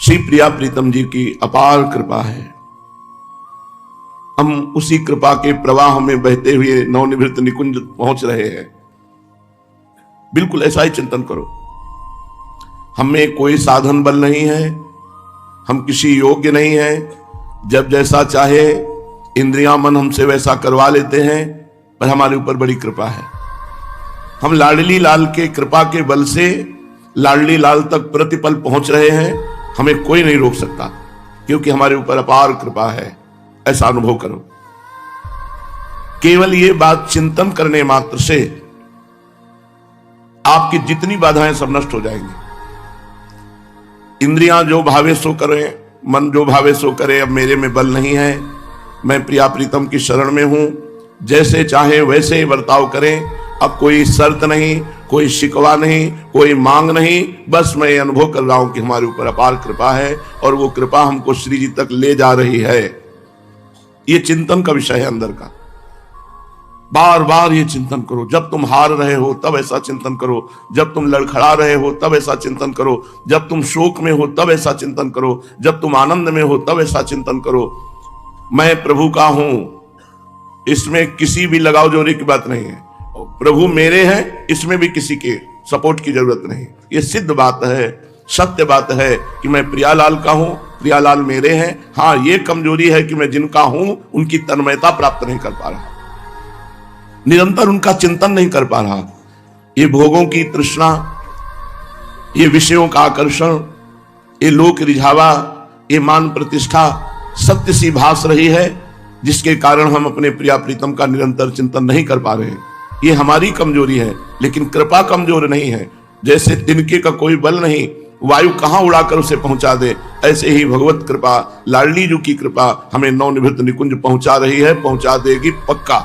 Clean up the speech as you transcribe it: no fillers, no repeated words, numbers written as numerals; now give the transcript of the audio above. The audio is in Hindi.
श्री प्रिया प्रीतम जी की अपार कृपा है। हम उसी कृपा के प्रवाह में बहते हुए नवनिवृत्त निकुंज पहुंच रहे हैं। बिल्कुल ऐसा ही चिंतन करो। हमें कोई साधन बल नहीं है, हम किसी योग्य नहीं हैं। जब जैसा चाहे इंद्रियां मन हमसे वैसा करवा लेते हैं, पर हमारे ऊपर बड़ी कृपा है। हम लाडली लाल के कृपा के बल से लाडली लाल तक प्रतिपल पहुंच रहे हैं। हमें कोई नहीं रोक सकता, क्योंकि हमारे ऊपर अपार कृपा है। ऐसा अनुभव करो। केवल ये बात चिंतन करने मात्र से आपकी जितनी बाधाएं सब नष्ट हो जाएंगी। इंद्रियां जो भावे सो करें, मन जो भावे सो करे। अब मेरे में बल नहीं है, मैं प्रिया प्रीतम की शरण में हूं। जैसे चाहे वैसे ही बर्ताव करें। अब कोई शर्त नहीं, कोई शिकवा नहीं, कोई मांग नहीं। बस मैं ये अनुभव कर रहा हूं कि हमारे ऊपर अपार कृपा है और वो कृपा हमको श्री जी तक ले जा रही है। ये चिंतन का विषय है अंदर का। बार बार ये चिंतन करो। जब तुम हार रहे हो तब ऐसा चिंतन करो, जब तुम लड़खड़ा रहे हो तब ऐसा चिंतन करो, जब तुम शोक में हो तब ऐसा चिंतन करो, जब तुम आनंद में हो तब ऐसा चिंतन करो। मैं प्रभु का हूं, इसमें किसी भी लगाव जोरी की बात नहीं है। प्रभु मेरे हैं, इसमें भी किसी के सपोर्ट की जरूरत नहीं। ये सिद्ध बात है, सत्य बात है कि मैं प्रियालाल का हूं, प्रियालाल मेरे हैं। हाँ, ये कमजोरी है कि मैं जिनका हूं उनकी तन्मयता प्राप्त नहीं कर पा रहा, निरंतर उनका चिंतन नहीं कर पा रहा। ये भोगों की तृष्णा, ये विषयों का आकर्षण, ये लोक रिझावा, ये मान प्रतिष्ठा सत्य सी भास रही है, जिसके कारण हम अपने प्रिया प्रीतम का निरंतर चिंतन नहीं कर पा रहे हैं। ये हमारी कमजोरी है, लेकिन कृपा कमजोर नहीं है। जैसे तिनके का कोई बल नहीं, वायु कहां उड़ाकर उसे पहुंचा दे, ऐसे ही भगवत कृपा, लाडली जी की कृपा हमें नवनिवृत्त निकुंज पहुंचा रही है, पहुंचा देगी पक्का।